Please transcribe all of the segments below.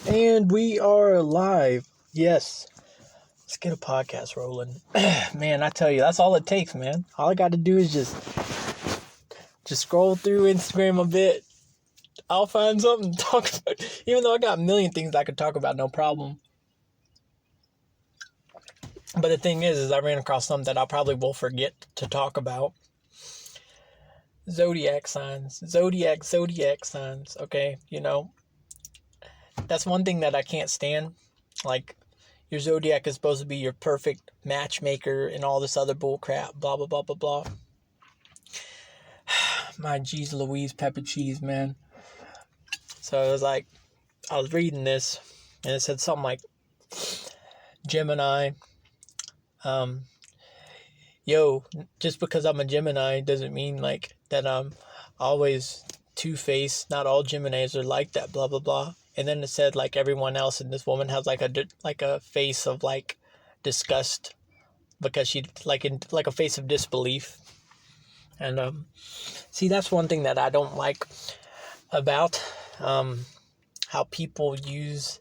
And we are live. Yes. Let's get a podcast rolling. Man, I tell you, that's all it takes, man. All I got to do is just scroll through Instagram a bit. I'll find something to talk about. Even though I got a million things I could talk about, no problem. But the thing is I ran across something that I probably will forget to talk about. Zodiac signs. Zodiac signs. Okay, that's one thing that I can't stand. Like, your zodiac is supposed to be your perfect matchmaker and all this other bull crap. Blah, blah, blah, blah, blah. My geez Louise pepper cheese, man. So it was like, I was reading this, and it said something like, Gemini. Just because I'm a Gemini doesn't mean like that I'm always two-faced. Not all Geminis are like that, blah, blah, blah. And then it said like everyone else, and this woman has like a face of like disgust because she like a face of disbelief. And see, that's one thing that I don't like about how people use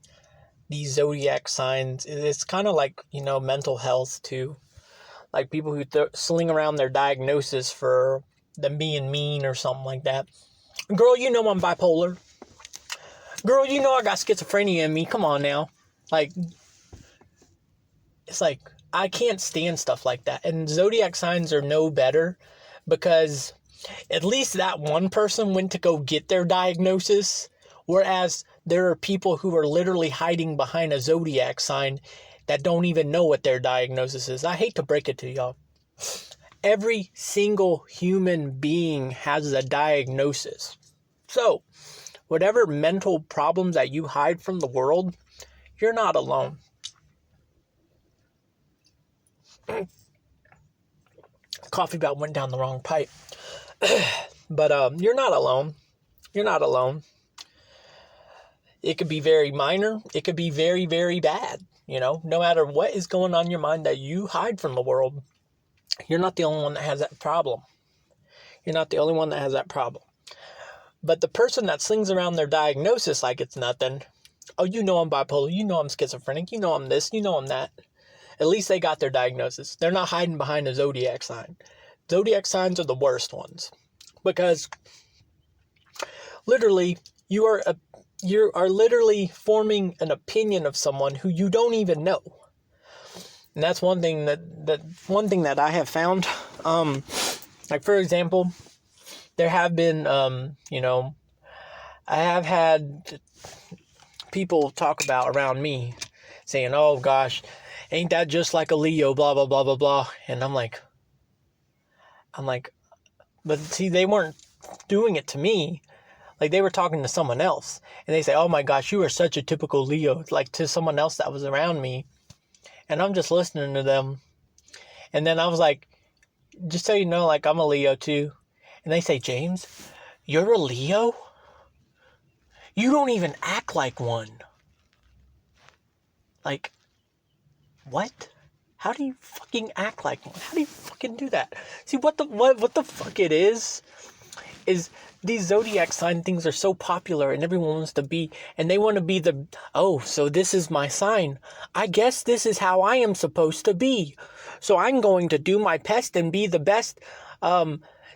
these zodiac signs. It's kind of like, mental health too. Like people who sling around their diagnosis for them being mean or something like that. Girl, I'm bipolar. Girl, I got schizophrenia in me. Come on now. Like, it's like, I can't stand stuff like that. And zodiac signs are no better because at least that one person went to go get their diagnosis. Whereas there are people who are literally hiding behind a zodiac sign that don't even know what their diagnosis is. I hate to break it to y'all. Every single human being has a diagnosis. So, whatever mental problems that you hide from the world, you're not alone. Coffee about went down the wrong pipe. But you're not alone. You're not alone. It could be very minor. It could be very, very bad. No matter what is going on in your mind that you hide from the world, you're not the only one that has that problem. You're not the only one that has that problem. But the person that slings around their diagnosis like it's nothing, oh, I'm bipolar, I'm schizophrenic, I'm this, I'm that. At least they got their diagnosis. They're not hiding behind a zodiac sign. Zodiac signs are the worst ones. Because literally, you are literally forming an opinion of someone who you don't even know. And that's one thing that I have found. Like, for example, there have been, I have had people talk about around me saying, oh gosh, ain't that just like a Leo, blah, blah, blah, blah, blah. And I'm like, but see, they weren't doing it to me. Like, they were talking to someone else. And they say, oh my gosh, you are such a typical Leo. Like, to someone else that was around me. And I'm just listening to them. And then I was like, just so you know, like, I'm a Leo too. And they say, James, you're a Leo? You don't even act like one. Like, what? How do you fucking act like one? How do you fucking do that? See, what the fuck it is these zodiac sign things are so popular and everyone wants to be, and they want to be so this is my sign. I guess this is how I am supposed to be. So I'm going to do my best and be the best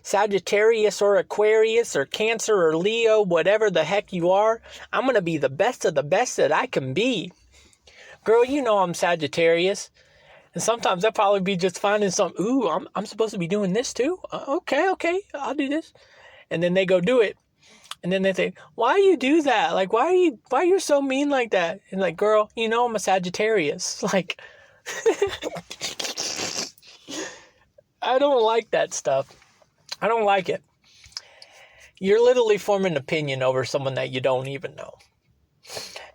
Sagittarius or Aquarius or Cancer or Leo, whatever the heck you are. I'm going to be the best of the best that I can be. Girl, I'm Sagittarius. And sometimes I'll probably be just finding I'm supposed to be doing this too? Okay, I'll do this. And then they go do it. And then they say, why you do that? Like, why you're so mean like that? And like, girl, I'm a Sagittarius. Like, I don't like that stuff. I don't like it. You're literally forming an opinion over someone that you don't even know.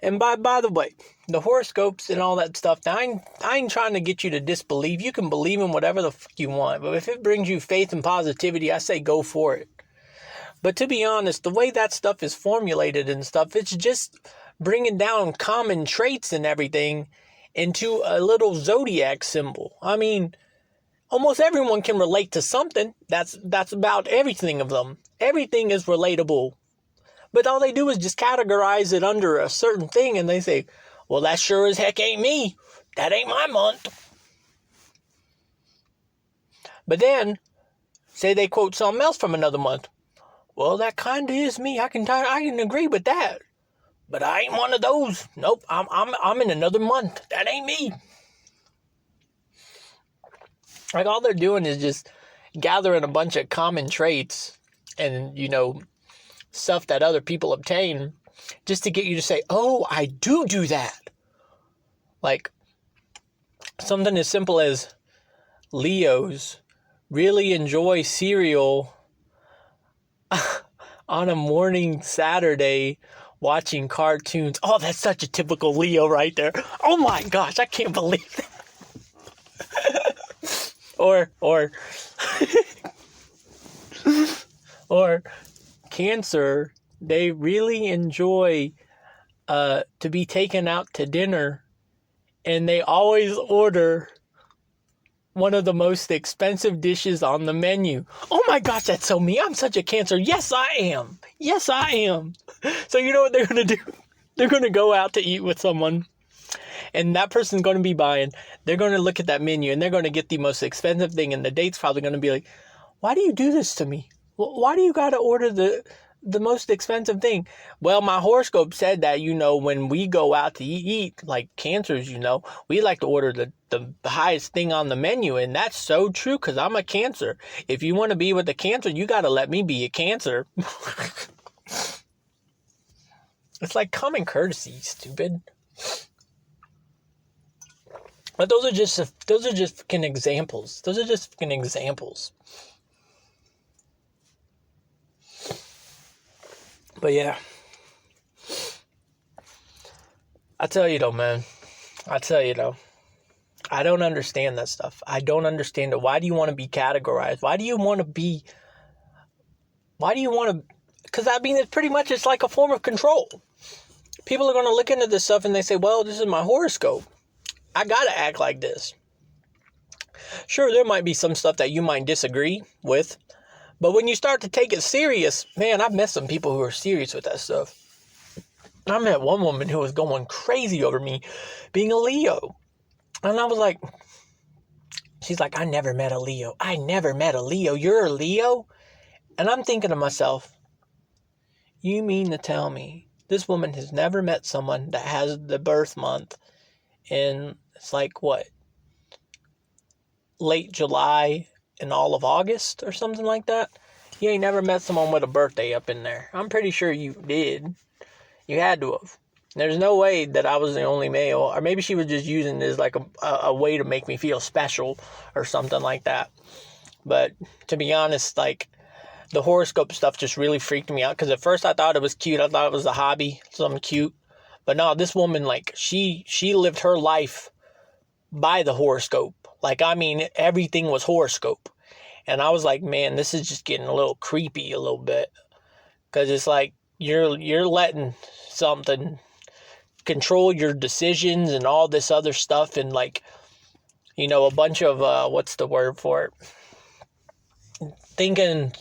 And by the way, the horoscopes and all that stuff, now I ain't trying to get you to disbelieve. You can believe in whatever the fuck you want. But if it brings you faith and positivity, I say go for it. But to be honest, the way that stuff is formulated and stuff, it's just bringing down common traits and everything into a little zodiac symbol. I mean, almost everyone can relate to something. That's about everything of them. Everything is relatable But all they do is just categorize it under a certain thing, and they say, well, that sure as heck ain't me. That ain't my month. But then, say they quote something else from another month. Well, that kind of is me. I can agree with that. But I ain't one of those. Nope, I'm in another month. That ain't me. Like, all they're doing is just gathering a bunch of common traits and, stuff that other people obtain just to get you to say, oh, I do that. Like, something as simple as Leos really enjoy cereal on a morning Saturday watching cartoons. Oh, that's such a typical Leo right there. Oh my gosh, I can't believe that. or Cancer, they really enjoy to be taken out to dinner, and they always order one of the most expensive dishes on the menu. Oh my gosh, that's so me. I'm such a Cancer. Yes, I am. So you know what they're going to do? They're going to go out to eat with someone, and that person's going to be buying. They're going to look at that menu, and they're going to get the most expensive thing, and the date's probably going to be like, why do you do this to me? Why do you got to order the most expensive thing? Well, my horoscope said that, when we go out to eat, like Cancers, we like to order the highest thing on the menu. And that's so true, because I'm a Cancer. If you want to be with a Cancer, you got to let me be a Cancer. It's like common courtesy, stupid. But those are just fucking examples. But yeah, I tell you though, man. I don't understand that stuff. I don't understand it. Why do you want to be categorized? Why do you want to? Because it's like a form of control. People are going to look into this stuff and they say, well, this is my horoscope. I got to act like this. Sure, there might be some stuff that you might disagree with. But when you start to take it serious, man, I've met some people who are serious with that stuff. I met one woman who was going crazy over me being a Leo. And I was like, she's like, I never met a Leo. You're a Leo? And I'm thinking to myself, you mean to tell me this woman has never met someone that has the birth month in, it's like what, late July and all of August or something like that? You ain't never met someone with a birthday up in there. I'm pretty sure you did. You had to have. There's no way that I was the only male. Or maybe she was just using this like a way to make me feel special or something like that. But to be honest, like, the horoscope stuff just really freaked me out. Because at first I thought it was cute. I thought it was a hobby, something cute. But no, this woman, like, she lived her life by the horoscope. Like, I mean, everything was horoscope. And I was like, man, this is just getting a little creepy a little bit. Because it's like you're letting something control your decisions and all this other stuff. And, like, a bunch of, what's the word for it? Thinking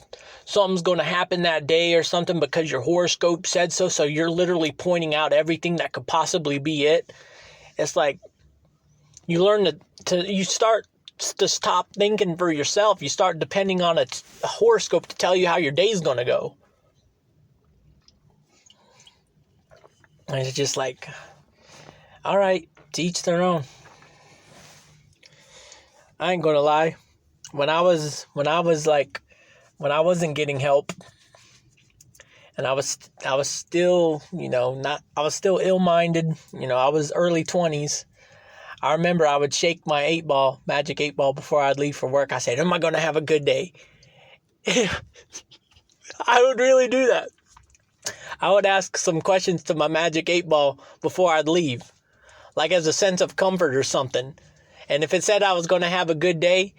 something's going to happen that day or something because your horoscope said so. So you're literally pointing out everything that could possibly be it. It's like you learn you start to stop thinking for yourself. You start depending on a horoscope to tell you how your day's going to go. And it's just like, all right, to each their own. I ain't going to lie. When I wasn't getting help, and I was still, I was still ill-minded, I was early 20s. I remember I would shake my magic 8 ball before I'd leave for work. I said, am I going to have a good day? I would really do that. I would ask some questions to my magic 8 ball before I'd leave, like as a sense of comfort or something. And if it said I was going to have a good day,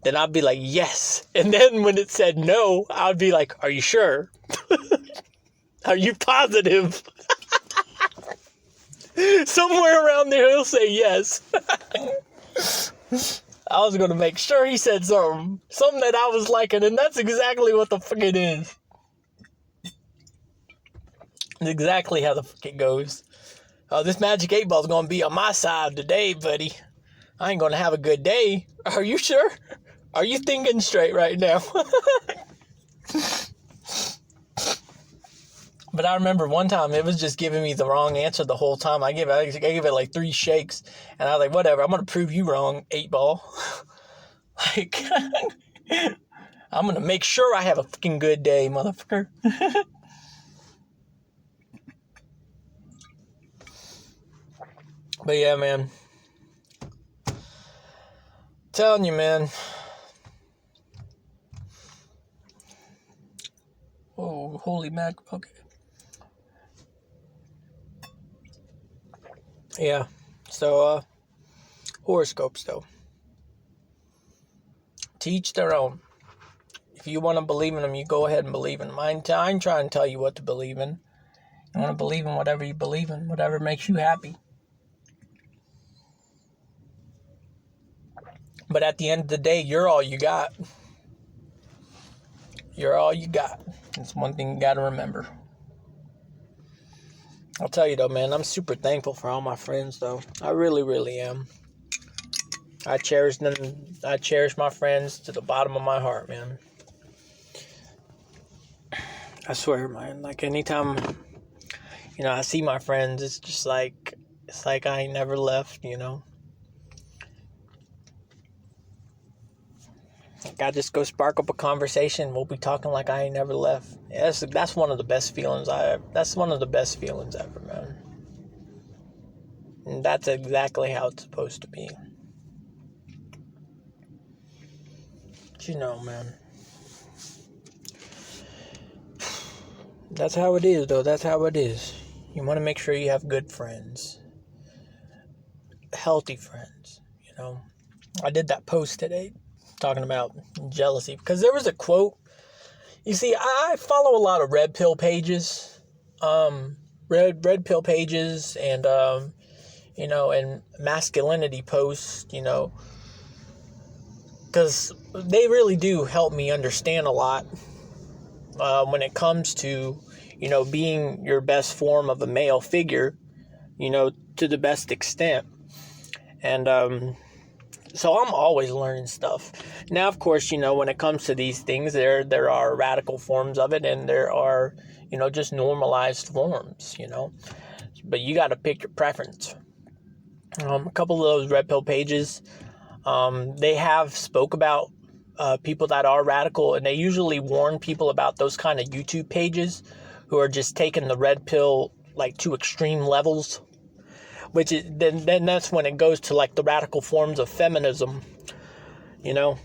then I'd be like, yes. And then when it said no, I'd be like, are you sure? Are you positive? Somewhere around there, he'll say yes. I was going to make sure he said something that I was liking, and that's exactly what the fuck it is. exactly how the fuck it goes. Oh, this magic 8-ball's gonna be on my side today, buddy. I ain't gonna have a good day. Are you sure? Are you thinking straight right now? But I remember one time it was just giving me the wrong answer the whole time. I gave it like 3 shakes, and I was like, whatever, I'm gonna prove you wrong, 8-ball. Like, I'm gonna make sure I have a fucking good day, motherfucker. But yeah, man. Telling you, man. Oh, holy mac. Okay. Yeah. So, horoscopes, though. To each their own. If you want to believe in them, you go ahead and believe in them. I ain't trying to tell you what to believe in. You want to believe in whatever you believe in, whatever makes you happy. But at the end of the day, you're all you got. You're all you got. That's one thing you got to remember. I'll tell you though, man, I'm super thankful for all my friends though. I really, really am. I cherish them. I cherish my friends to the bottom of my heart, man. I swear, man. Like anytime, I see my friends, it's just like, I ain't never left, Like I just go spark up a conversation. We'll be talking like I ain't never left. Yeah, that's one of the best feelings that's one of the best feelings ever, man. And that's exactly how it's supposed to be. But man. That's how it is, though. That's how it is. You want to make sure you have good friends. Healthy friends, I did that post today talking about jealousy because there was a quote. You see, I follow a lot of red pill pages. Red pill pages and, and masculinity posts, because they really do help me understand a lot when it comes to, being your best form of a male figure, to the best extent. And so I'm always learning stuff. Now, of course, when it comes to these things, there are radical forms of it, and there are, just normalized forms, But you got to pick your preference. A couple of those red pill pages, they have spoke about people that are radical, and they usually warn people about those kind of YouTube pages who are just taking the red pill like to extreme levels. Which is, then that's when it goes to like the radical forms of feminism, The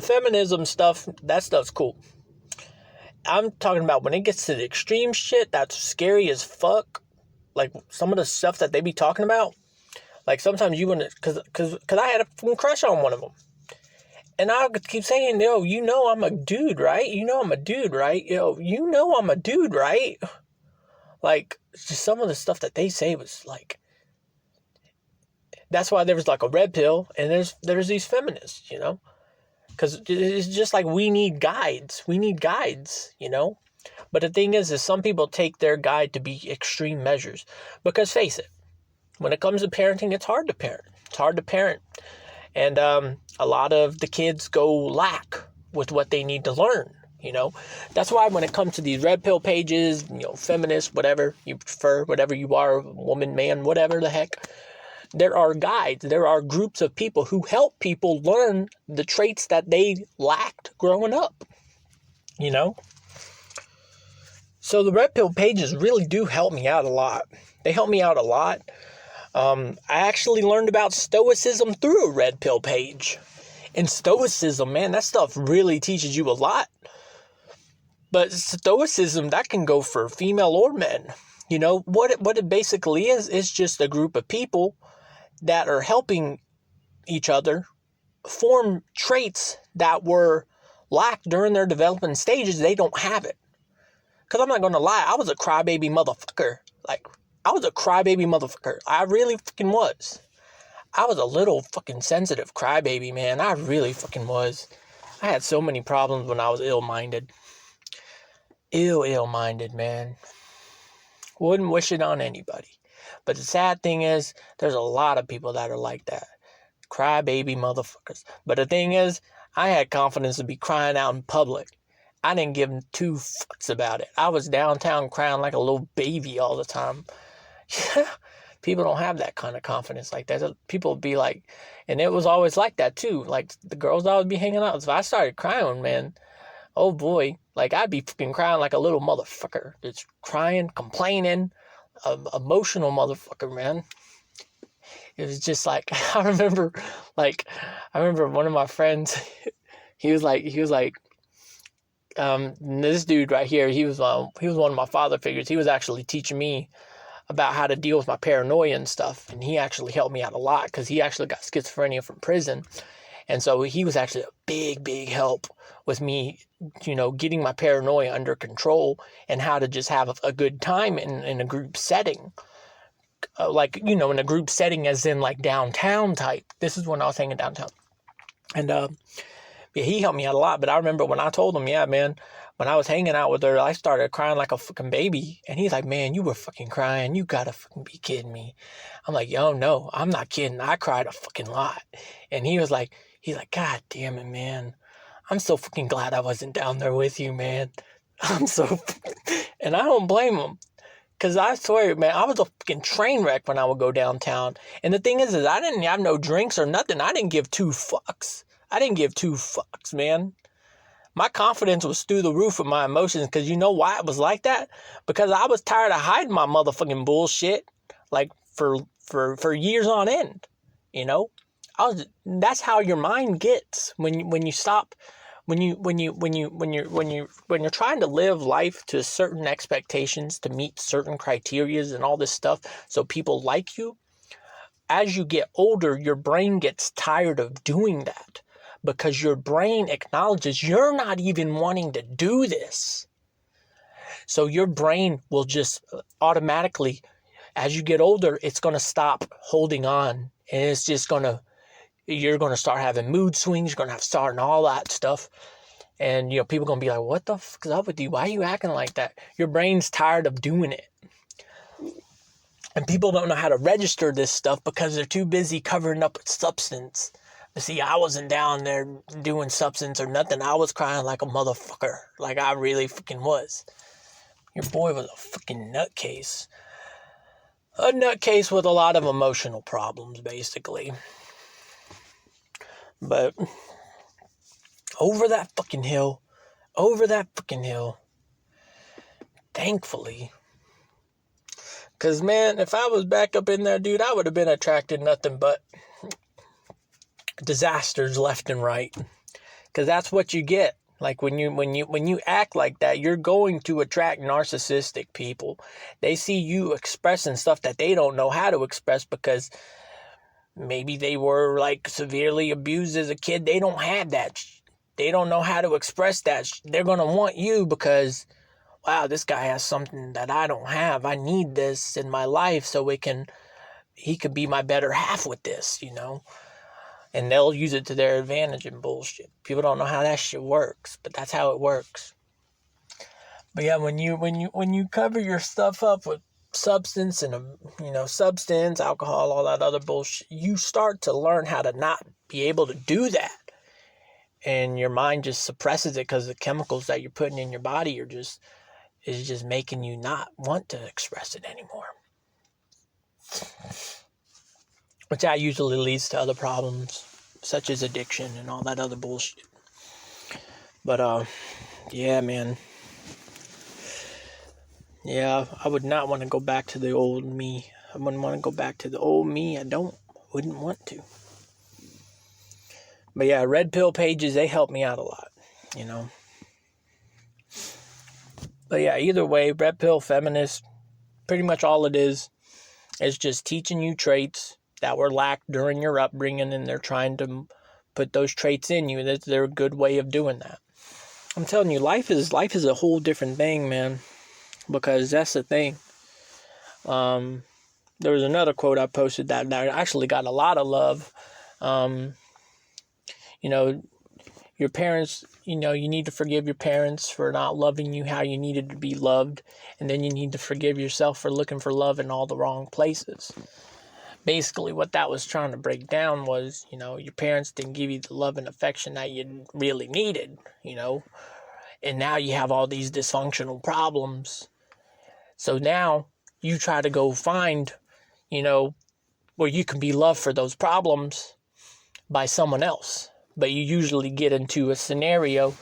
feminism stuff, that stuff's cool. I'm talking about when it gets to the extreme shit, that's scary as fuck. Like some of the stuff that they be talking about. Like sometimes you wouldn't, cause I had a crush on one of them. And I would keep saying, I'm a dude, right? I'm a dude, right? I'm a dude, right? Like, just some of the stuff that they say was like, that's why there was like a red pill and there's these feminists, because it's just like we need guides, but the thing is some people take their guide to be extreme measures, because face it, when it comes to parenting, it's hard to parent, and a lot of the kids go lack with what they need to learn. That's why when it comes to these red pill pages, feminists, whatever you prefer, whatever you are, woman, man, whatever the heck, there are guides, there are groups of people who help people learn the traits that they lacked growing up, So the red pill pages really do help me out a lot. They help me out a lot. I actually learned about stoicism through a red pill page. And stoicism, man, that stuff really teaches you a lot. But stoicism, that can go for female or men. What it basically is just a group of people that are helping each other form traits that were lacked during their development stages. They don't have it. Because I'm not going to lie, I was a crybaby motherfucker. I really fucking was. I was a little fucking sensitive crybaby, man. I really fucking was. I had so many problems when I was ill-minded. Ill-minded, man. Wouldn't wish it on anybody. But the sad thing is, there's a lot of people that are like that. Crybaby motherfuckers. But the thing is, I had confidence to be crying out in public. I didn't give two fucks about it. I was downtown crying like a little baby all the time. People don't have that kind of confidence like that. People would be like, and it was always like that too. Like the girls I would be hanging out. If I started crying, man, oh boy, like I'd be fucking crying like a little motherfucker. Just crying, complaining, emotional motherfucker, man. It was just like, I remember one of my friends, he was like, this dude right here, he was one of my father figures. He was actually teaching me about how to deal with my paranoia and stuff. And he actually helped me out a lot because he actually got schizophrenia from prison. And so he was actually a big, big help with me, getting my paranoia under control and how to just have a good time in a group setting. In a group setting as in like downtown type. This is when I was hanging downtown. And he helped me out a lot. But I remember when I told him, yeah, man, when I was hanging out with her, I started crying like a fucking baby. And he's like, man, you were fucking crying. You gotta fucking be kidding me. I'm like, yo, no, I'm not kidding. I cried a fucking lot. And he's like, God damn it, man. I'm so fucking glad I wasn't down there with you, man. And I don't blame him. Because I swear, man, I was a fucking train wreck when I would go downtown. And the thing is I didn't have no drinks or nothing. I didn't give two fucks. Man. My confidence was through the roof with my emotions. Because you know why it was like that? Because I was tired of hiding my motherfucking bullshit. Like, for years on end. That's how your mind gets when you stop. When you're trying to live life to certain expectations to meet certain criterias and all this stuff so people like you, as you get older, your brain gets tired of doing that because your brain acknowledges you're not even wanting to do this. So your brain will just automatically, as you get older, it's going to stop holding on and it's just you're going to start having mood swings. You're going to have starting all that stuff. And, people are going to be like, what the fuck is up with you? Why are you acting like that? Your brain's tired of doing it. And people don't know how to register this stuff because they're too busy covering up with substance. But see, I wasn't down there doing substance or nothing. I was crying like a motherfucker. Like I really fucking was. Your boy was a fucking nutcase. A nutcase with a lot of emotional problems, basically. But over that fucking hill, thankfully. Because, man, if I was back up in there, dude, I would have been attracting nothing but disasters left and right. Because that's what you get. Like when you act like that, you're going to attract narcissistic people. They see you expressing stuff that they don't know how to express because maybe they were like severely abused as a kid. They don't have that. They don't know how to express that. They're going to want you because, wow, this guy has something that I don't have. I need this in my life so he could be my better half with this, And they'll use it to their advantage and bullshit. People don't know how that shit works, but that's how it works. But yeah, when you cover your stuff up with substance and substance, alcohol, all that other bullshit, you start to learn how to not be able to do that. And your mind just suppresses it because the chemicals that you're putting in your body is just making you not want to express it anymore. Which that usually leads to other problems, such as addiction and all that other bullshit. But, yeah, man. Yeah, I would not want to go back to the old me. I wouldn't want to go back to the old me. Wouldn't want to. But yeah, red pill pages, they help me out a lot, But yeah, either way, red pill feminist, pretty much all it is just teaching you traits that were lacked during your upbringing, and they're trying to put those traits in you. That's their good way of doing that. I'm telling you, life is a whole different thing, man, because that's the thing. There was another quote I posted that actually got a lot of love. Your parents, you need to forgive your parents for not loving you how you needed to be loved. And then you need to forgive yourself for looking for love in all the wrong places. Basically, what that was trying to break down was, your parents didn't give you the love and affection that you really needed, and now you have all these dysfunctional problems. So now you try to go find, where you can be loved for those problems by someone else. But you usually get into a scenario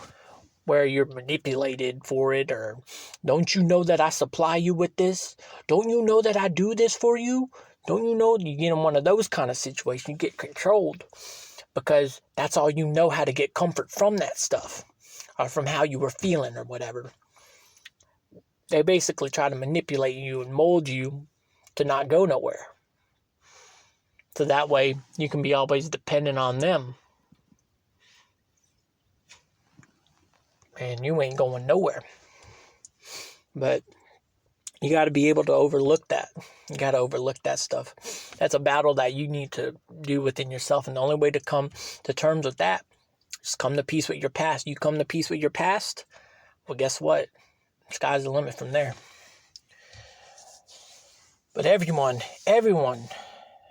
where you're manipulated for it, or don't you know that I supply you with this? Don't you know that I do this for you? Don't you know? You get in one of those kind of situations, you get controlled because that's all you know how to get comfort from that stuff or from how you were feeling or whatever. They basically try to manipulate you and mold you to not go nowhere. So that way you can be always dependent on them. And you ain't going nowhere. But you got to be able to overlook that. You got to overlook that stuff. That's a battle that you need to do within yourself. And the only way to come to terms with that is come to peace with your past. You come to peace with your past, well, guess what? Sky's the limit from there. But everyone,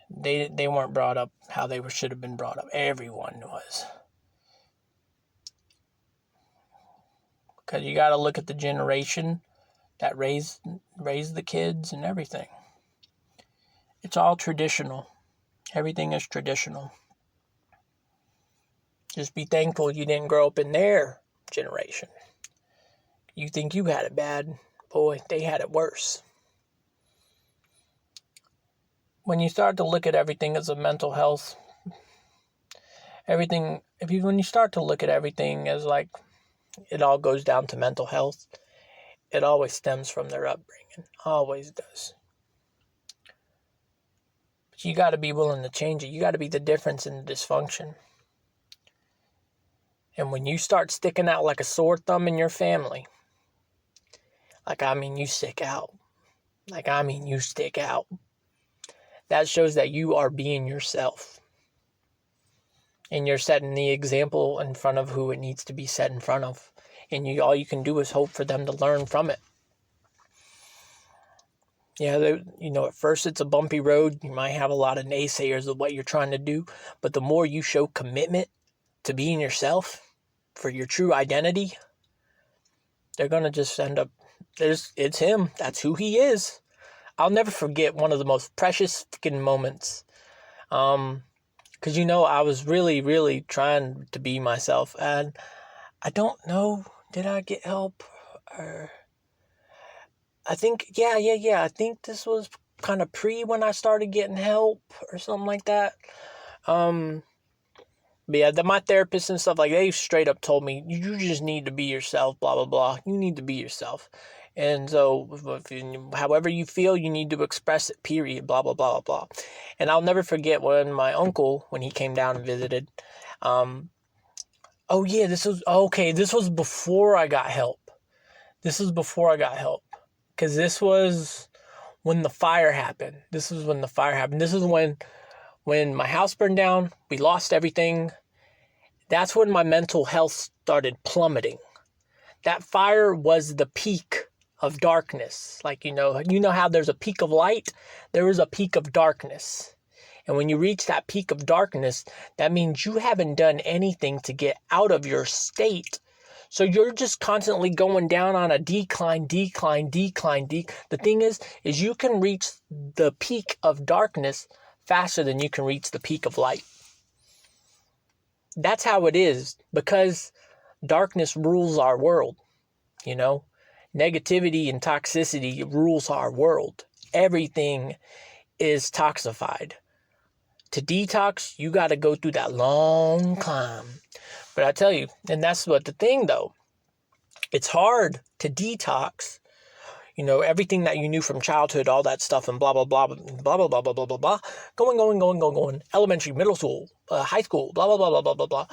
they weren't brought up how they should have been brought up. Everyone was. Because you got to look at the generation that raised the kids and everything. It's all traditional. Everything is traditional. Just be thankful you didn't grow up in their generation. You think you had it bad. Boy, they had it worse. When you start to look at everything as a mental health, when you start to look at everything as like it all goes down to mental health, it always stems from their upbringing. Always does. But you got to be willing to change it. You got to be the difference in the dysfunction. And when you start sticking out like a sore thumb in your family, you stick out. You stick out. That shows that you are being yourself. And you're setting the example in front of who it needs to be set in front of. And all you can do is hope for them to learn from it. Yeah, at first it's a bumpy road. You might have a lot of naysayers of what you're trying to do. But the more you show commitment to being yourself for your true identity, they're going to just end up, it's him. That's who he is. I'll never forget one of the most precious fucking moments. Because, I was really, really trying to be myself. And I don't know, did I get help? Or I think, yeah. I think this was kind of when I started getting help or something like that. But yeah, my therapist and stuff, they straight up told me, you just need to be yourself, blah, blah, blah. You need to be yourself. And so, however you feel, you need to express it, period, blah, blah, blah, blah. And I'll never forget when my uncle, when he came down and visited, this was before I got help. Because this was when the fire happened. This is when my house burned down, we lost everything. That's when my mental health started plummeting. That fire was the peak of darkness. You know how there's a peak of light? There is a peak of darkness. And when you reach that peak of darkness, that means you haven't done anything to get out of your state. So you're just constantly going down on a decline. The thing is you can reach the peak of darkness faster than you can reach the peak of light. That's how it is, because darkness rules our world, Negativity and toxicity rules our world. Everything is toxified. To detox, you got to go through that long climb. But I tell you, and that's what the thing though, it's hard to detox, everything that you knew from childhood, all that stuff and blah, blah, blah, blah, blah, blah, blah, blah, blah, blah, going, elementary, middle school, high school, blah, blah, blah, blah, blah, blah, blah.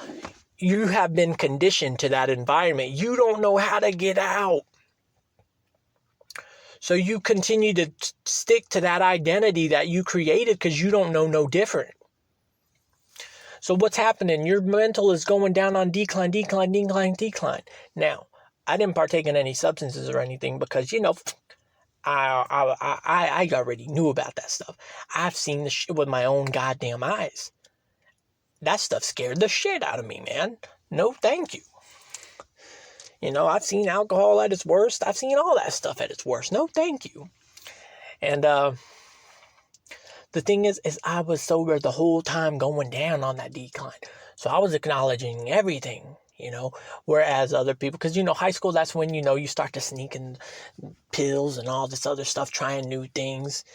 You have been conditioned to that environment. You don't know how to get out. So you continue to stick to that identity that you created because you don't know no different. So what's happening? Your mental is going down on decline. Now, I didn't partake in any substances or anything because, I already knew about that stuff. I've seen the shit with my own goddamn eyes. That stuff scared the shit out of me, man. No, thank you. I've seen alcohol at its worst. I've seen all that stuff at its worst. No, thank you. And the thing is I was sober the whole time going down on that decline. So I was acknowledging everything, whereas other people, because, high school, that's when, you start to sneak in pills and all this other stuff, trying new things.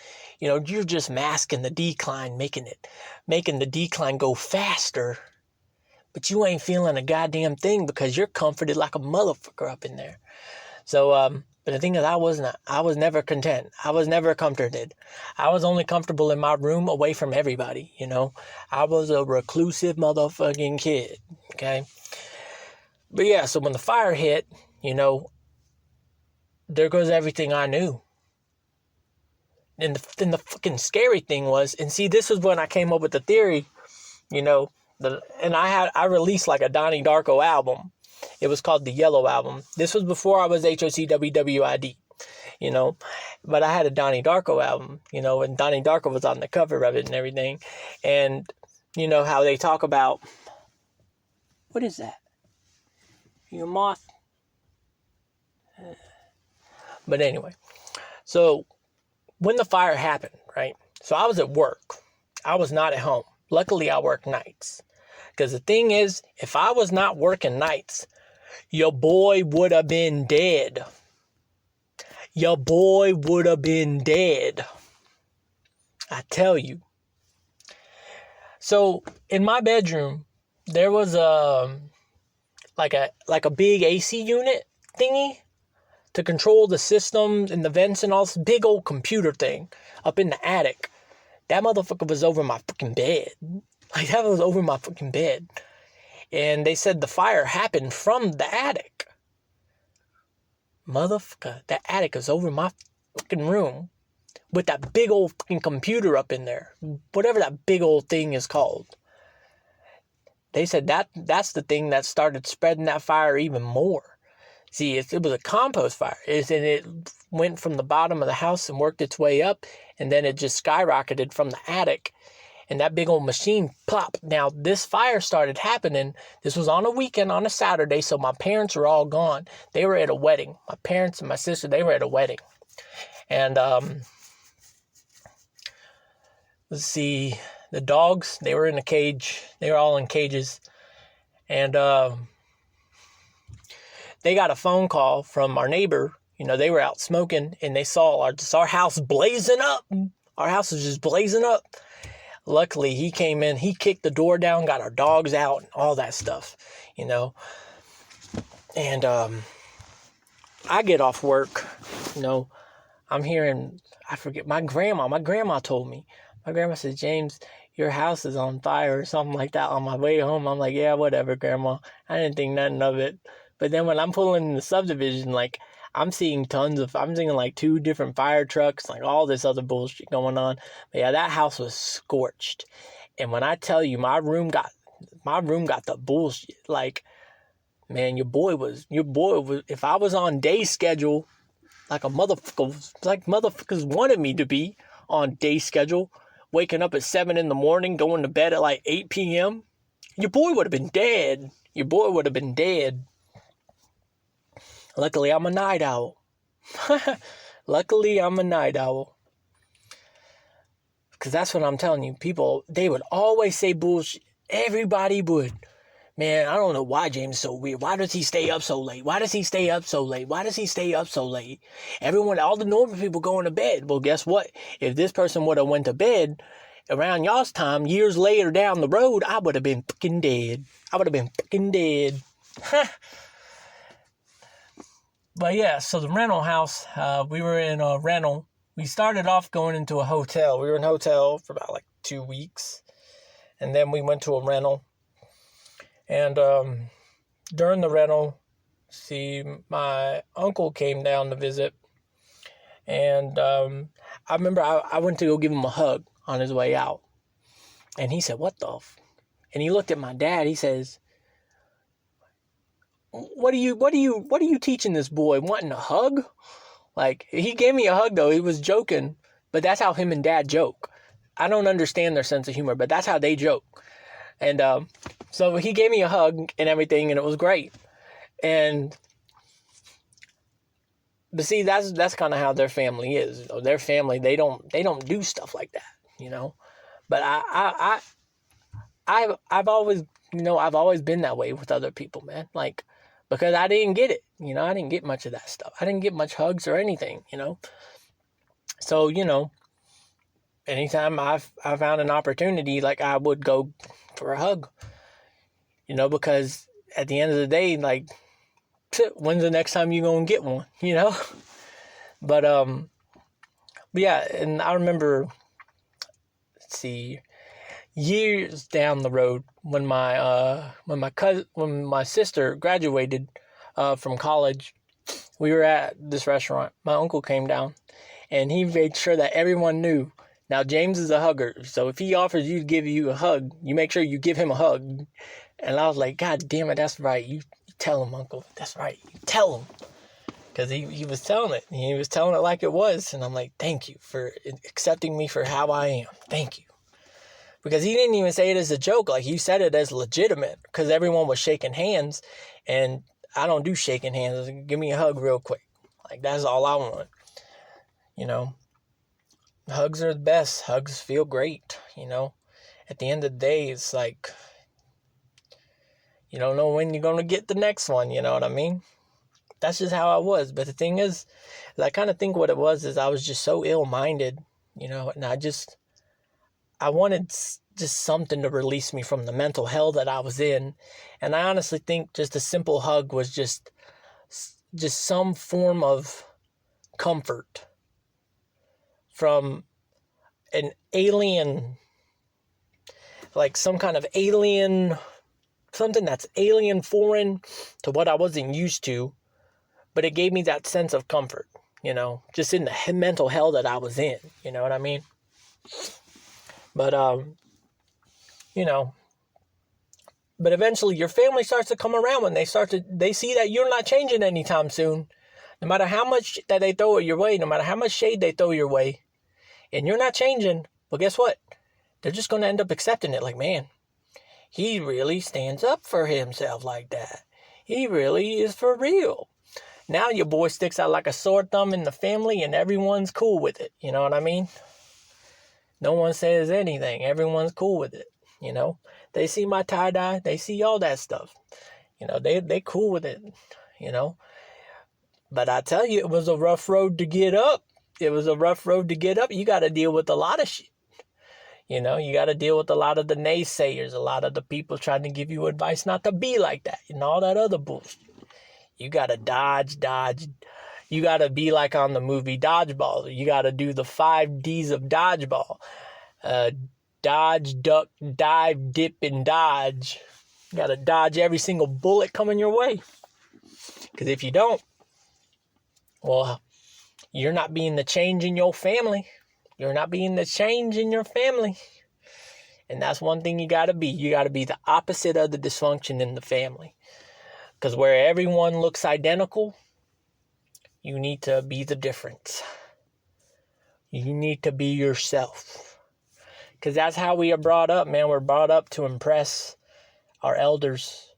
You're just masking the decline, making the decline go faster. But you ain't feeling a goddamn thing because you're comforted like a motherfucker up in there. So, but the thing is, I was never content. I was never comforted. I was only comfortable in my room away from everybody, I was a reclusive motherfucking kid, okay? But yeah, so when the fire hit, there goes everything I knew. And the fucking scary thing was, and see, this is when I came up with the theory, and I released like a Donnie Darko album. It was called the Yellow Album. This was before I was HOCWWID, but I had a Donnie Darko album, and Donnie Darko was on the cover of it and everything. And how they talk about, what is that? Your moth? But anyway, so when the fire happened, right? So I was at work. I was not at home. Luckily, I work nights. Because the thing is, if I was not working nights, your boy would have been dead. Your boy would have been dead. I tell you. So in my bedroom, there was like a big AC unit thingy to control the systems and the vents and all this big old computer thing up in the attic. That motherfucker was over my fucking bed. Like, that was over my fucking bed. And they said the fire happened from the attic. Motherfucker, that attic is over my fucking room with that big old fucking computer up in there. Whatever that big old thing is called. They said that's the thing that started spreading that fire even more. See, it was a compost fire. And it went from the bottom of the house and worked its way up. And then it just skyrocketed from the attic. And that big old machine plopped. Now, this fire started happening. This was on a weekend, on a Saturday. So my parents were all gone. They were at a wedding. My parents and my sister, they were at a wedding. And let's see. The dogs, they were in a cage. They were all in cages. And they got a phone call from our neighbor. They were out smoking and they saw our house blazing up. Our house was just blazing up. Luckily, he came in, he kicked the door down, got our dogs out and all that stuff, And I get off work, I'm hearing, I forget, my grandma told me. My grandma said, James, your house is on fire or something like that on my way home. I'm like, yeah, whatever, Grandma. I didn't think nothing of it. But then when I'm pulling in the subdivision, like, I'm seeing like 2 different fire trucks, like all this other bullshit going on. But yeah, that house was scorched. And when I tell you, my room got the bullshit. Like, man, your boy was, if I was on day schedule, like motherfuckers wanted me to be on day schedule, waking up at 7 in the morning, going to bed at like 8 p.m., your boy would have been dead. Your boy would have been dead. Luckily, I'm a night owl. Luckily, I'm a night owl. Because that's what I'm telling you. People, they would always say bullshit. Everybody would. Man, I don't know why James is so weird. Why does he stay up so late? Why does he stay up so late? Why does he stay up so late? Everyone, all the normal people going to bed. Well, guess what? If this person would have went to bed around y'all's time, years later down the road, I would have been fucking dead. I would have been fucking dead. But yeah, so the rental house, we were in a rental. We started off going into a hotel. We were in a hotel for about like 2 weeks. And then we went to a rental. And during the rental, my uncle came down to visit. And I remember I went to go give him a hug on his way out. And he said, what the And he looked at my dad. He says, what are you teaching this boy? Wanting a hug? Like, he gave me a hug, though. He was joking, but that's how him and dad joke. I don't understand their sense of humor, but that's how they joke. And so he gave me a hug and everything, and it was great. But see, that's kind of how their family is. Their family, they don't do stuff like that, But I've always been that way with other people, man. Like, because I didn't get it, I didn't get much of that stuff. I didn't get much hugs or anything, So, anytime I found an opportunity, like, I would go for a hug, because at the end of the day, like, when's the next time you gonna get one, But yeah, and I remember, let's see, years down the road when my sister graduated from college, we were at this restaurant. My uncle came down, and he made sure that everyone knew. Now, James is a hugger, so if he offers you to give you a hug, you make sure you give him a hug. And I was like, God damn it, that's right. You tell him, Uncle. That's right. You tell him. Because he was telling it. He was telling it like it was. And I'm like, thank you for accepting me for how I am. Thank you. Because he didn't even say it as a joke. Like, he said it as legitimate. Because everyone was shaking hands. And I don't do shaking hands. Give me a hug real quick. Like, that's all I want. Hugs are the best. Hugs feel great. At the end of the day, it's like, you don't know when you're going to get the next one. You know what I mean? That's just how I was. But the thing is I kind of think what it was is I was just so ill-minded, and I wanted just something to release me from the mental hell that I was in. And I honestly think just a simple hug was just some form of comfort from an alien, like some kind of alien, something that's alien, foreign to what I wasn't used to. But it gave me that sense of comfort, just in the mental hell that I was in. You know what I mean? But, but eventually your family starts to come around when they see that you're not changing anytime soon. No matter how much that they throw it your way, no matter how much shade they throw your way, and you're not changing, well, guess what? They're just going to end up accepting it. Like, man, he really stands up for himself like that. He really is for real. Now your boy sticks out like a sore thumb in the family, and everyone's cool with it. You know what I mean? No one says anything. Everyone's cool with it. They see my tie-dye. They see all that stuff. They cool with it. But I tell you, it was a rough road to get up. You got to deal with a lot of shit. You got to deal with a lot of the naysayers, a lot of the people trying to give you advice not to be like that, and all that other bullshit. You got to dodge. You got to be like on the movie Dodgeball. You got to do the 5 Ds of dodgeball. Dodge, duck, dive, dip, and dodge. You got to dodge every single bullet coming your way. Because if you don't, well, you're not being the change in your family. You're not being the change in your family. And that's one thing you got to be. You got to be the opposite of the dysfunction in the family. Because where everyone looks identical, you need to be the difference. You need to be yourself. Because that's how we are brought up, man. We're brought up to impress our elders.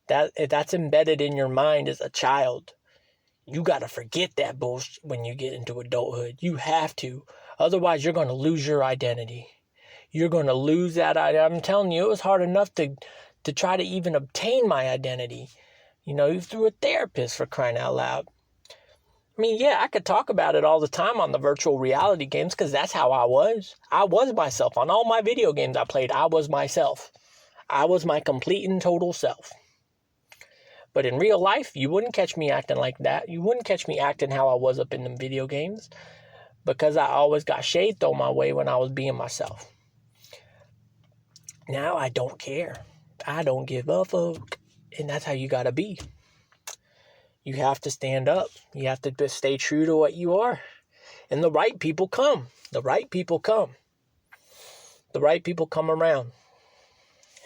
That's embedded in your mind as a child. You got to forget that bullshit when you get into adulthood. You have to. Otherwise, you're going to lose your identity. You're going to lose that identity. I'm telling you, it was hard enough to try to even obtain my identity. Through a therapist, for crying out loud. I mean, yeah, I could talk about it all the time on the virtual reality games because that's how I was. I was myself. On all my video games I played, I was myself. I was my complete and total self. But in real life, you wouldn't catch me acting like that. You wouldn't catch me acting how I was up in them video games because I always got shade thrown my way when I was being myself. Now I don't care. I don't give a fuck. And that's how you gotta be. You have to stand up. You have to stay true to what you are. And the right people come. The right people come. The right people come around.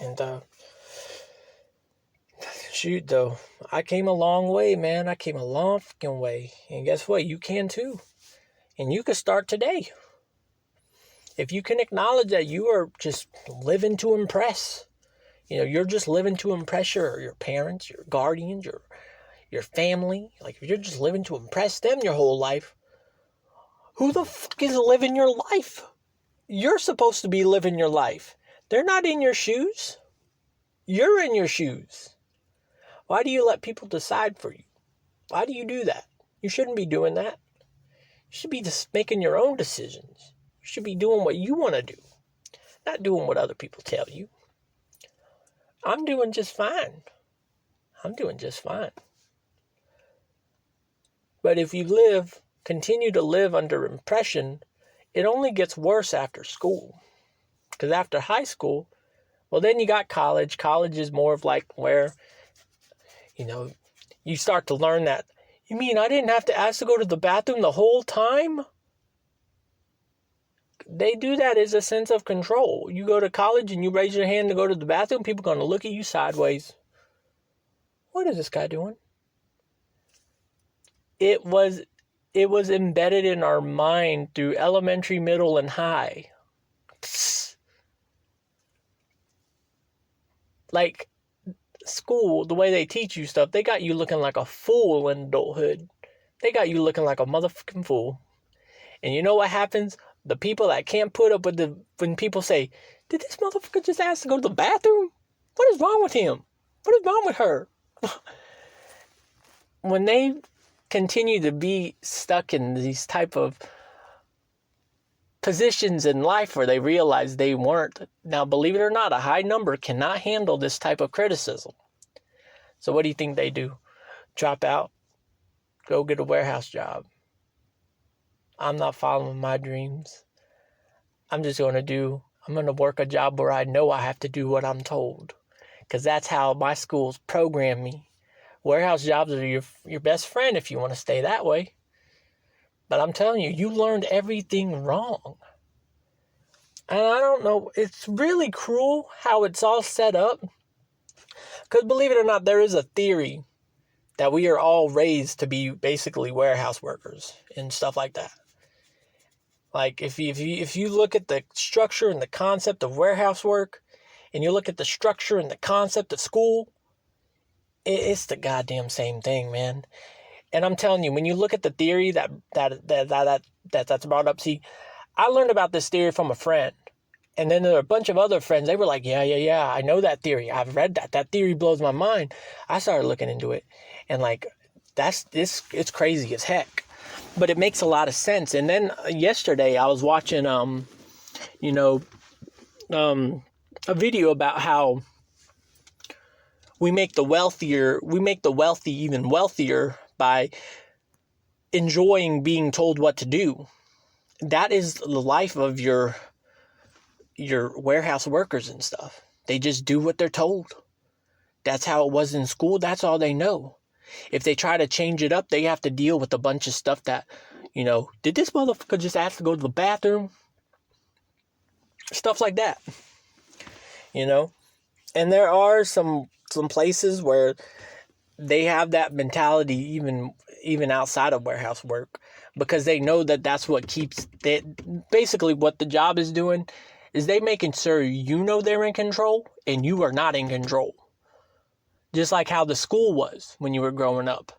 And shoot, though, I came a long way, man. I came a long fucking way. And guess what? You can too. And you can start today. If you can acknowledge that you are just living to impress, you're just living to impress your parents, your guardians, your family. Like, if you're just living to impress them your whole life, who the fuck is living your life? You're supposed to be living your life. They're not in your shoes. You're in your shoes. Why do you let people decide for you? Why do you do that? You shouldn't be doing that. You should be just making your own decisions. You should be doing what you want to do, not doing what other people tell you. I'm doing just fine. But if you continue to live under impression, it only gets worse after school. Because after high school, well, then you got college. College is more of like where, you start to learn that. You mean I didn't have to ask to go to the bathroom the whole time? They do that as a sense of control. You go to college and you raise your hand to go to the bathroom, people are going to look at you sideways. What is this guy doing? It was embedded in our mind through elementary, middle, and high. Like, school, the way they teach you stuff, they got you looking like a fool in adulthood. They got you looking like a motherfucking fool. And you know what happens? The people that can't put up with when people say, did this motherfucker just ask to go to the bathroom? What is wrong with him? What is wrong with her? When they continue to be stuck in these type of positions in life where they realize they weren't. Now, believe it or not, a high number cannot handle this type of criticism. So what do you think they do? Drop out, go get a warehouse job. I'm not following my dreams. I'm going to work a job where I know I have to do what I'm told. Because that's how my schools program me. Warehouse jobs are your best friend if you want to stay that way. But I'm telling you, you learned everything wrong. And I don't know, it's really cruel how it's all set up. Because believe it or not, there is a theory that we are all raised to be basically warehouse workers and stuff like that. Like, if you look at the structure and the concept of warehouse work, and you look at the structure and the concept of school, it's the goddamn same thing, man. And I'm telling you, when you look at the theory that's brought up, see, I learned about this theory from a friend. And then there are a bunch of other friends. They were like, yeah, I know that theory. I've read that. That theory blows my mind. I started looking into it. And like, it's crazy as heck. But it makes a lot of sense. And then yesterday I was watching, a video about how we make the wealthy even wealthier by enjoying being told what to do. That is the life of your warehouse workers and stuff. They just do what they're told. That's how it was in school. That's all they know. If they try to change it up, they have to deal with a bunch of stuff that, did this motherfucker just ask to go to the bathroom? Stuff like that. And there are some places where they have that mentality even outside of warehouse work, because they know that that's what keeps basically what the job is doing is they making sure they're in control and you are not in control. Just like how the school was when you were growing up.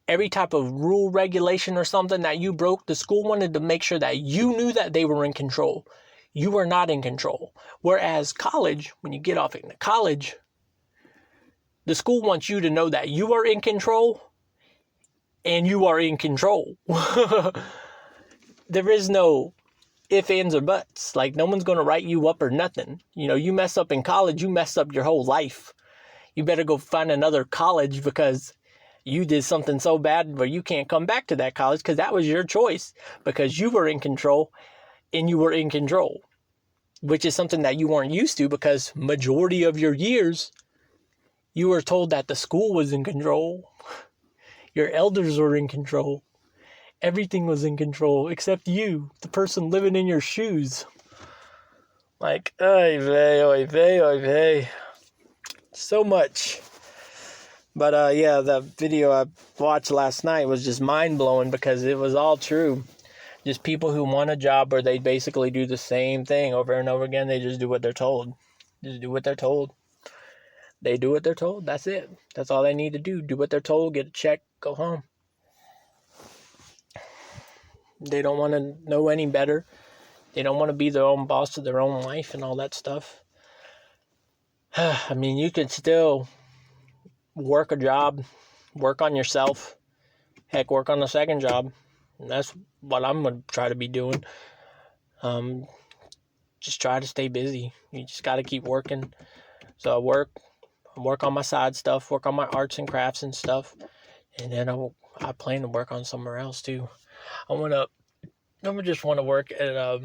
Every type of rule, regulation, or something that you broke, the school wanted to make sure that you knew that they were in control. You were not in control. Whereas college, when you get off into college, the school wants you to know that you are in control and you are in control. There is no ifs, ands, or buts. Like, no one's going to write you up or nothing. You mess up in college, you mess up your whole life. You better go find another college because you did something so bad where you can't come back to that college because that was your choice because you were in control and you were in control, which is something that you weren't used to because majority of your years you were told that the school was in control. Your elders were in control. Everything was in control except you, the person living in your shoes. Like, oy vey, oy vey, oy vey. So much. But yeah, the video I watched last night was just mind-blowing because it was all true. Just people who want a job where they basically do the same thing over and over again. They just do what they're told. Just do what they're told. They do what they're told. That's it. That's all they need to do. Do what they're told, get a check, go home. They don't want to know any better. They don't want to be their own boss of their own life and all that stuff. I mean, you can still work a job, work on yourself, heck, work on a second job. And that's what I'm going to try to be doing. Just try to stay busy. You just got to keep working. So I work on my side stuff, work on my arts and crafts and stuff. And then I plan to work on somewhere else too. I just want to work at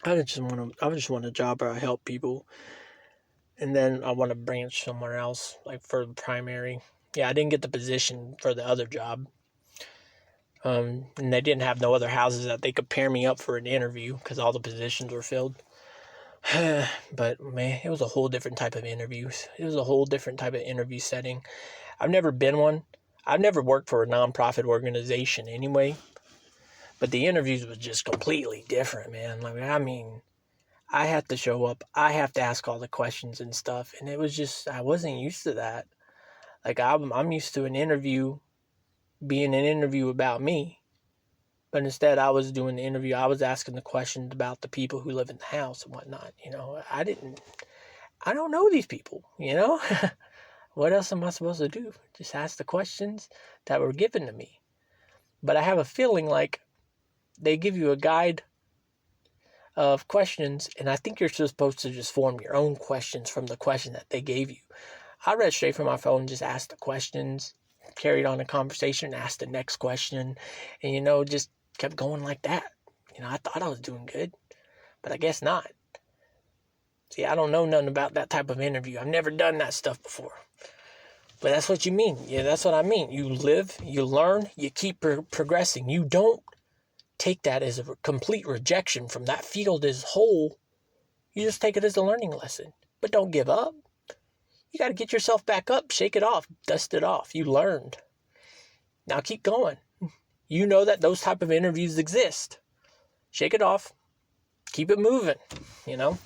I just want a job where I help people, and then I want to branch somewhere else, like for the primary. Yeah, I didn't get the position for the other job, and they didn't have no other houses that they could pair me up for an interview because all the positions were filled. But man, it was a whole different type of interviews. It was a whole different type of interview setting. I've never been one. I've never worked for a nonprofit organization anyway. But the interviews was just completely different, man. Like, I mean, I have to show up. I have to ask all the questions and stuff. And it was just, I wasn't used to that. Like, I'm used to an interview being an interview about me. But instead, I was doing the interview. I was asking the questions about the people who live in the house and whatnot. You know, I don't know these people, you know? What else am I supposed to do? Just ask the questions that were given to me. But I have a feeling like they give you a guide of questions, and I think you're supposed to just form your own questions from the question that they gave you. I read straight from my phone, just asked the questions, carried on a conversation, asked the next question, and, you know, just kept going like that. You know, I thought I was doing good, but I guess not. See, I don't know nothing about that type of interview. I've never done that stuff before. But that's what you mean. Yeah, that's what I mean. You live, you learn, you keep progressing. You don't take that as a complete rejection from that field as whole. You just take it as a learning lesson. But don't give up. You got to get yourself back up, shake it off, dust it off. You learned. Now keep going. You know that those type of interviews exist. Shake it off. Keep it moving, you know.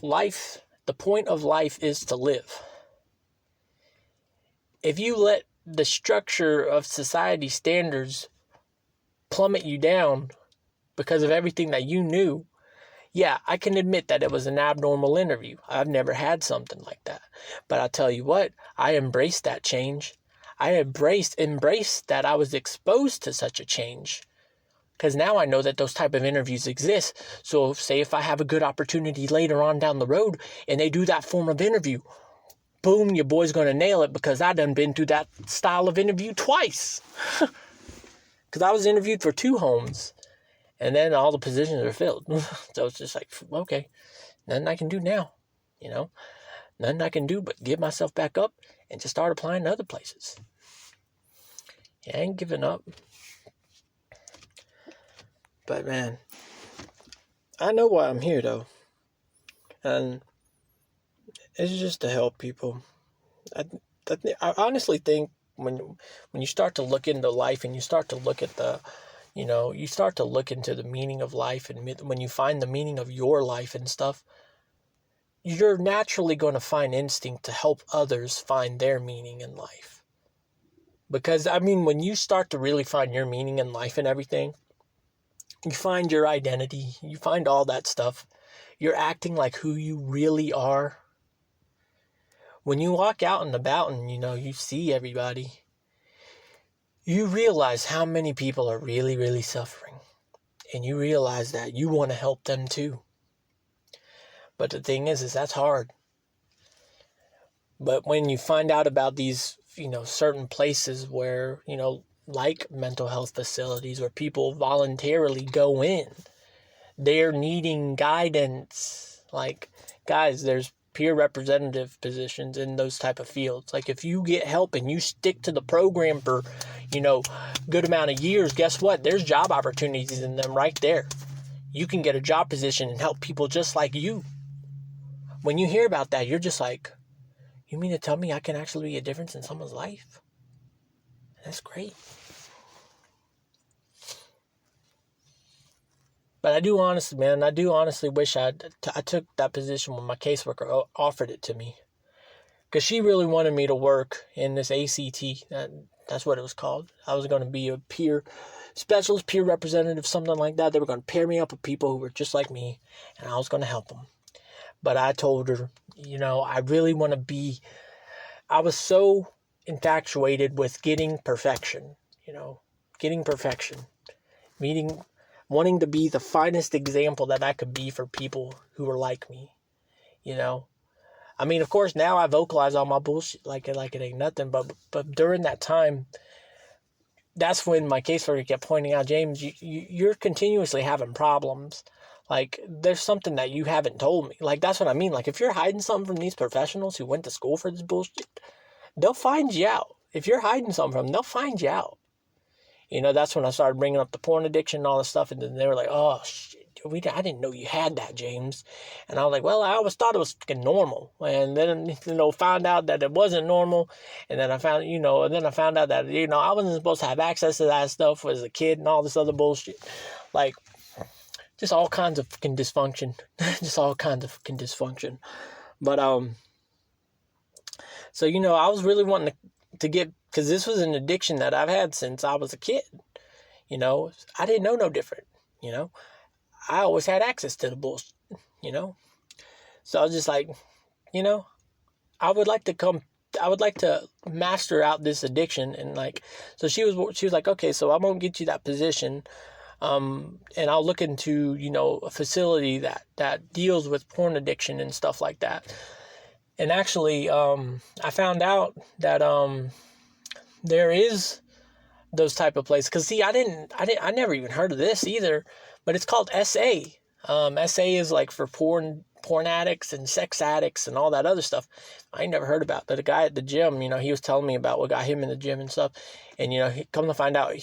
Life, the point of life is to live. If you let the structure of society standards plummet you down because of everything that you knew, yeah, I can admit that it was an abnormal interview. I've never had something like that. But I'll tell you what, I embraced that change. I embraced that I was exposed to such a change. Because now I know that those type of interviews exist. So say if I have a good opportunity later on down the road and they do that form of interview, boom, your boy's going to nail it because I done been through that style of interview twice. Because I was interviewed for 2 homes, and then all the positions are filled. So it's just like, okay, nothing I can do now, you know? Nothing I can do but get myself back up and just start applying to other places. Yeah, I ain't giving up. But man, I know why I'm here though. And it's just to help people. I honestly think when you start to look into life and you start to look at you start to look into the meaning of life, and when you find the meaning of your life and stuff, you're naturally going to find instinct to help others find their meaning in life. Because, I mean, when you start to really find your meaning in life and everything, you find your identity, you find all that stuff. You're acting like who you really are. When you walk out and about and, you see everybody, you realize how many people are really, really suffering. And you realize that you want to help them too. But the thing is that's hard. But when you find out about these, certain places where, like mental health facilities where people voluntarily go in, they're needing guidance. Like, guys, there's peer representative positions in those type of fields. Like, if you get help and you stick to the program for, good amount of years, guess what? There's job opportunities in them right there. you can get a job position and help people just like you. When you hear about that, you're just like, you mean to tell me I can actually be a difference in someone's life? That's great. But I do honestly wish I took that position when my caseworker offered it to me. Because she really wanted me to work in this ACT. That's what it was called. I was going to be a peer specialist, peer representative, something like that. They were going to pair me up with people who were just like me, and I was going to help them. But I told her, I really want to be... I was so infatuated with getting perfection, wanting to be the finest example that I could be for people who are like me, I mean, of course, now I vocalize all my bullshit like it ain't nothing, but during that time, that's when my caseworker kept pointing out, James, you're continuously having problems. Like, there's something that you haven't told me. Like, that's what I mean. Like, if you're hiding something from these professionals who went to school for this bullshit, they'll find you out. If you're hiding something from them, they'll find you out. That's when I started bringing up the porn addiction and all this stuff. And then they were like, oh, shit, I didn't know you had that, James. And I was like, well, I always thought it was fucking normal. And then, found out that it wasn't normal. And then I found, out that, I wasn't supposed to have access to that stuff as a kid and all this other bullshit. Like, just all kinds of fucking dysfunction. But, so, I was really wanting to get, because this was an addiction that I've had since I was a kid. I didn't know no different, I always had access to the bullshit, So I was just like, I would like to master out this addiction. And like, so she was like, okay, so I'm going to get you that position. And I'll look into, a facility that deals with porn addiction and stuff like that. And actually, I found out that, there is those type of places. Cause see, I never even heard of this either, but it's called SA. SA is like for porn addicts and sex addicts and all that other stuff. I ain't never heard about that. The guy at the gym, he was telling me about what got him in the gym and stuff. And, he come to find out,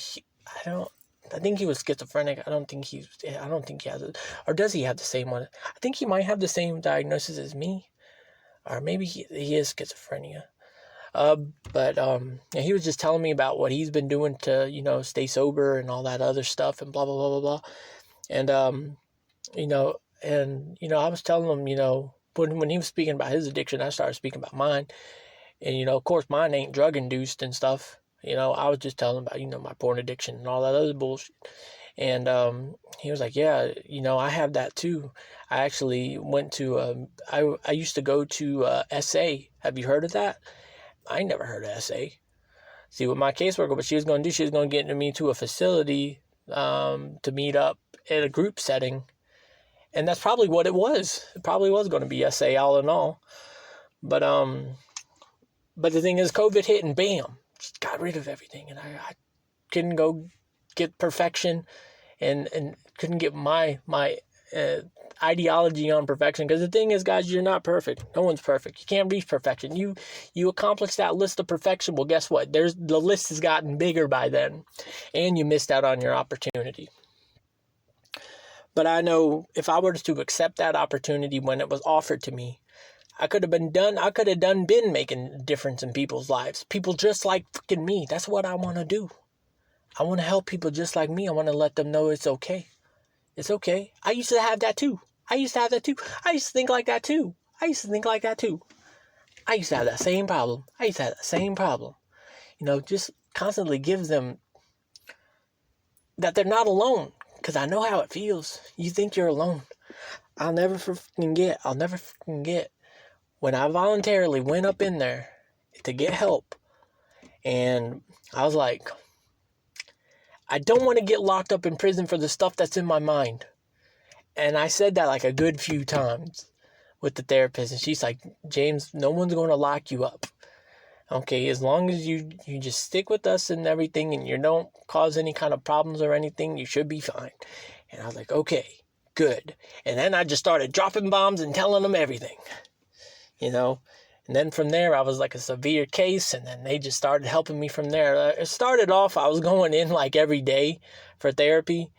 I think he was schizophrenic. I don't think he has it. Or does he have the same one? I think he might have the same diagnosis as me. Or maybe he is schizophrenia. But he was just telling me about what he's been doing to, stay sober and all that other stuff and blah, blah, blah, blah, blah. And, I was telling him, when he was speaking about his addiction, I started speaking about mine. And, of course, mine ain't drug induced and stuff. I was just telling him about, my porn addiction and all that other bullshit. And, he was like, yeah, I have that too. I actually went to, I used to go to, SA. Have you heard of that? I never heard of SA. See, with my caseworker, what she was going to do, she was going to get me to a facility to meet up at a group setting. And that's probably what it was. It probably was going to be SA all in all. But the thing is, COVID hit and bam, just got rid of everything. And I couldn't go get perfection and couldn't get my ideology on perfection. Because the thing is, guys, you're not perfect. No one's perfect. You can't reach perfection. You accomplish that list of perfection. Well, guess what? The list has gotten bigger by then, and you missed out on your opportunity. But I know if I were to accept that opportunity when it was offered to me, I could have been making a difference in people's lives. People just like fucking me. That's what I want to do. I want to help people just like me. I want to let them know it's okay. It's okay. I used to have that too. I used to think like that too. I used to have that same problem. Just constantly give them that they're not alone. Because I know how it feels. You think you're alone. I'll never forget when I voluntarily went up in there to get help. And I was like, I don't want to get locked up in prison for the stuff that's in my mind. And I said that like a good few times with the therapist. And she's like, James, no one's going to lock you up. Okay, as long as you just stick with us and everything and you don't cause any kind of problems or anything, you should be fine. And I was like, okay, good. And then I just started dropping bombs and telling them everything, And then from there, I was like a severe case, and then they just started helping me from there. It started off, I was going in like every day for therapy,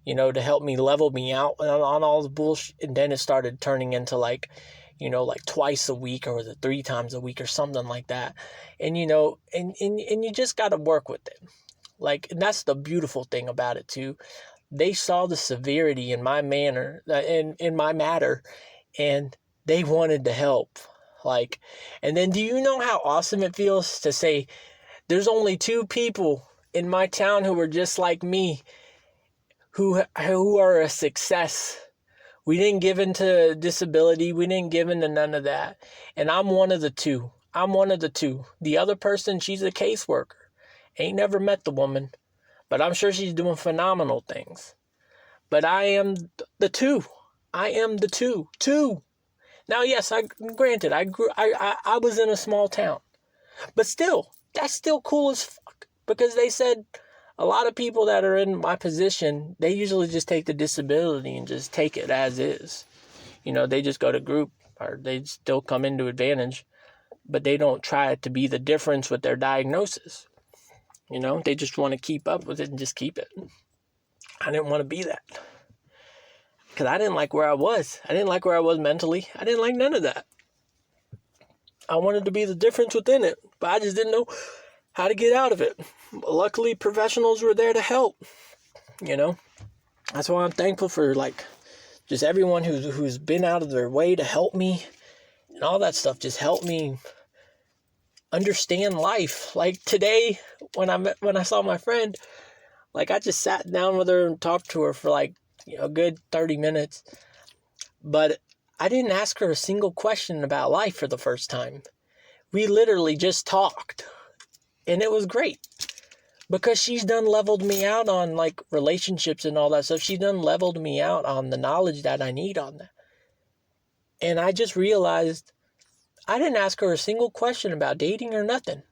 to help me level me out on all the bullshit. And then it started turning into like twice a week, or was it 3 times a week or something like that. And, and you just got to work with it. Like, and that's the beautiful thing about it too. They saw the severity in my manner, in my matter, and they wanted to help. Like, and then do you know how awesome it feels to say, there's only 2 people in my town who are just like me, who are a success. We didn't give into disability. We didn't give into none of that. And I'm one of the 2. I'm one of the 2. The other person, she's a caseworker. Ain't never met the woman, but I'm sure she's doing phenomenal things. But I am the 2. I am the 2. 2. Now, yes, I was in a small town, but still, that's still cool as fuck, because they said a lot of people that are in my position, they usually just take the disability and just take it as is. They just go to group, or they still come into Advantage, but they don't try to be the difference with their diagnosis. They just want to keep up with it and just keep it. I didn't want to be that, because I didn't like where I was. I didn't like where I was mentally. I didn't like none of that. I wanted to be the difference within it, but I just didn't know how to get out of it. Luckily, professionals were there to help. That's why I'm thankful for just everyone who's been out of their way to help me, and all that stuff just helped me understand life. Like today, when I saw my friend, I just sat down with her and talked to her for a good 30 minutes. But I didn't ask her a single question about life for the first time. We literally just talked. And it was great. Because she's done leveled me out on relationships and all that stuff. She's done leveled me out on the knowledge that I need on that. And I just realized I didn't ask her a single question about dating or nothing.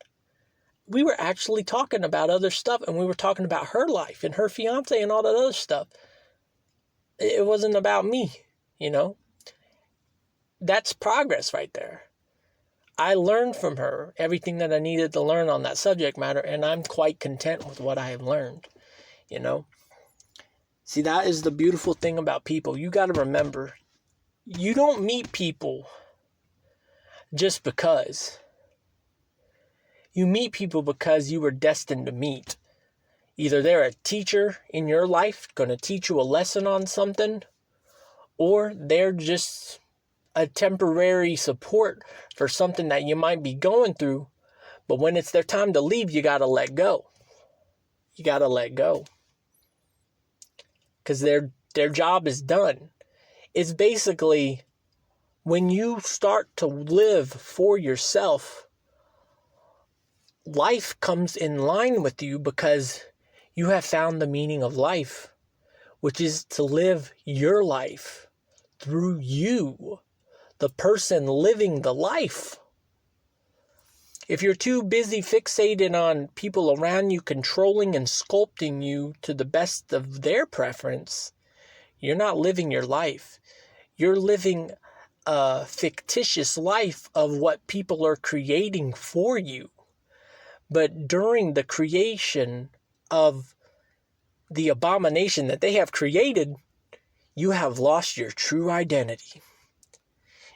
We were actually talking about other stuff, and we were talking about her life and her fiance and all that other stuff. It wasn't about me, That's progress right there. I learned from her everything that I needed to learn on that subject matter, and I'm quite content with what I have learned, See, that is the beautiful thing about people. You got to remember, you don't meet people just because. You meet people because you were destined to meet. Either they're a teacher in your life, going to teach you a lesson on something, or they're just a temporary support for something that you might be going through. But when it's their time to leave, you got to let go. You got to let go. Because their job is done. It's basically when you start to live for yourself, life comes in line with you because you have found the meaning of life, which is to live your life through you, the person living the life. If you're too busy fixated on people around you controlling and sculpting you to the best of their preference, you're not living your life. You're living a fictitious life of what people are creating for you. But during the creation of the abomination that they have created, you have lost your true identity.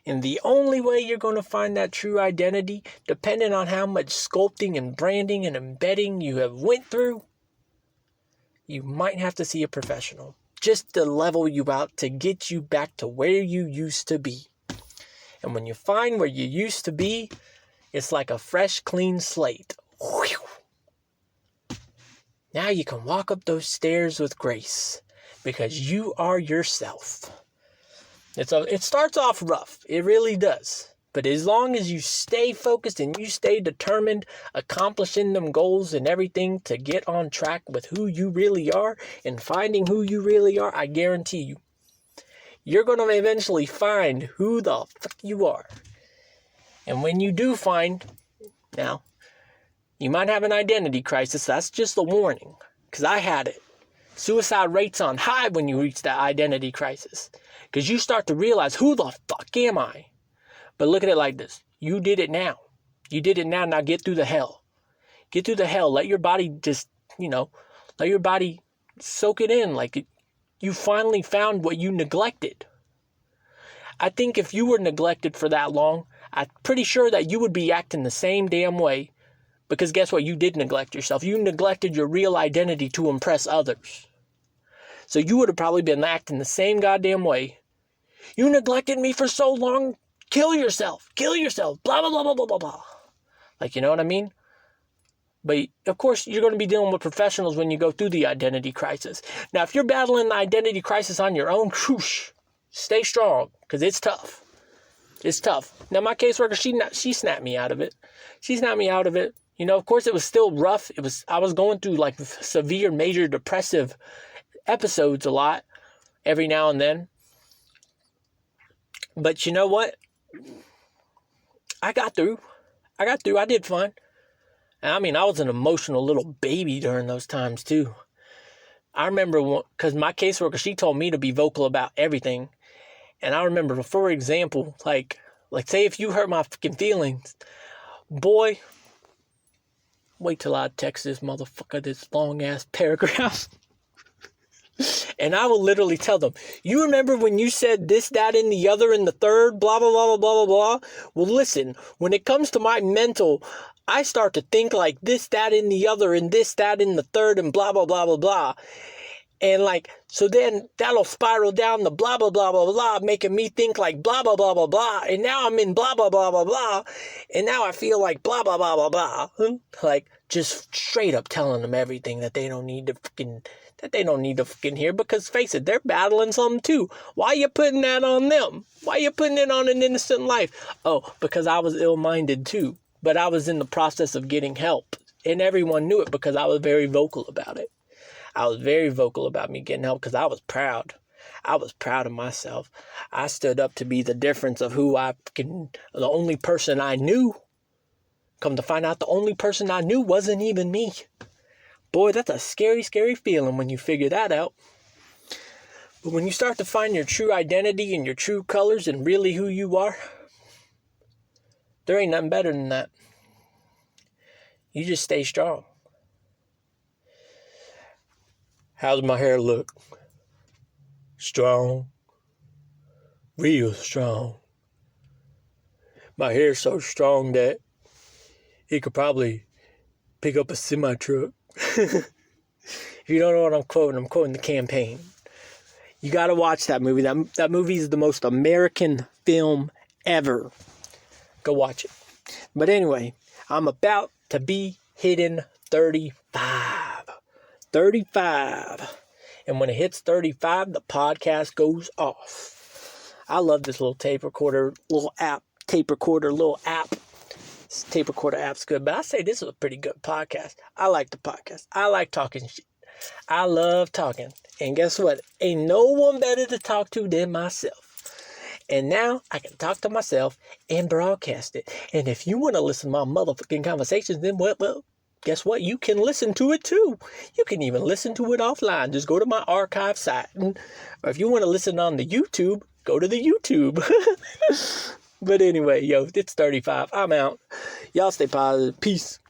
And the only way you're going to find that true identity, depending on how much sculpting and branding and embedding you have went through, you might have to see a professional just to level you out, to get you back to where you used to be. And when you find where you used to be, it's like a fresh, clean slate. Whew. Now you can walk up those stairs with grace because you are yourself. It starts off rough. It really does. But as long as you stay focused and you stay determined, accomplishing them goals and everything to get on track with who you really are and finding who you really are, I guarantee you, you're going to eventually find who the fuck you are. And when you do find, now, you might have an identity crisis. That's just a warning, because I had it. Suicide rates on high when you reach that identity crisis, because you start to realize, who the fuck am I? But look at it like this. You did it now. You did it now. Now get through the hell. Get through the hell. Let your body just, let your body soak it in. you finally found what you neglected. I think if you were neglected for that long, I'm pretty sure that you would be acting the same damn way. Because guess what? You did neglect yourself. You neglected your real identity to impress others. So you would have probably been acting the same goddamn way. You neglected me for so long. Kill yourself. Kill yourself. Blah, blah, blah, blah, blah, blah, blah. Like, you know what I mean? But, of course, you're going to be dealing with professionals when you go through the identity crisis. Now, if you're battling the identity crisis on your own, whoosh, stay strong, because it's tough. It's tough. Now, my caseworker, she snapped me out of it. She snapped me out of it. You know, of course, it was still rough. I was going through, like, severe, major depressive episodes a lot, every now and then. But you know what? I got through. I did fine. I mean, I was an emotional little baby during those times, too. I remember, because my caseworker, she told me to be vocal about everything. And I remember, for example, like say if you hurt my fucking feelings, boy, wait till I text this motherfucker this long-ass paragraph. And I will literally tell them, you remember when you said this, that, and the other, and the third, blah, blah, blah, blah, blah, blah. Well, listen, when it comes to my mental, I start to think like this, that, and the other, and this, that, and the third, and blah, blah, blah, blah, blah. And like, so then that'll spiral down the blah, blah, blah, blah, blah, making me think like blah, blah, blah, blah, blah. And now I'm in blah, blah, blah, blah, blah. And now I feel like blah, blah, blah, blah, blah. Like just straight up telling them everything that they don't need to fucking hear, because face it, they're battling something too. Why are you putting that on them? Why are you putting it on an innocent life? Oh, because I was ill-minded too, but I was in the process of getting help, and everyone knew it because I was very vocal about it. I was very vocal about me getting help because I was proud. I was proud of myself. I stood up to be the difference of the only person I knew. Come to find out, the only person I knew wasn't even me. Boy, that's a scary, scary feeling when you figure that out. But when you start to find your true identity and your true colors and really who you are, there ain't nothing better than that. You just stay strong. How's my hair look? Strong. Real strong. My hair's so strong that it could probably pick up a semi-truck. If you don't know what I'm quoting the Campaign. You got to watch that movie. That movie is the most American film ever. Go watch it. But anyway, I'm about to be hitting 35. 35. And when it hits 35, the podcast goes off. I love this little tape recorder app. Tape recorder app's good, but I say this is a pretty good podcast. I like the podcast. I like talking shit. I love talking. And guess what? Ain't no one better to talk to than myself. And now I can talk to myself and broadcast it. And if you want to listen to my motherfucking conversations, then well, guess what? You can listen to it too. You can even listen to it offline. Just go to my archive site. Or if you want to listen on the YouTube, go to the YouTube. But anyway, it's 35. I'm out. Y'all stay positive. Peace.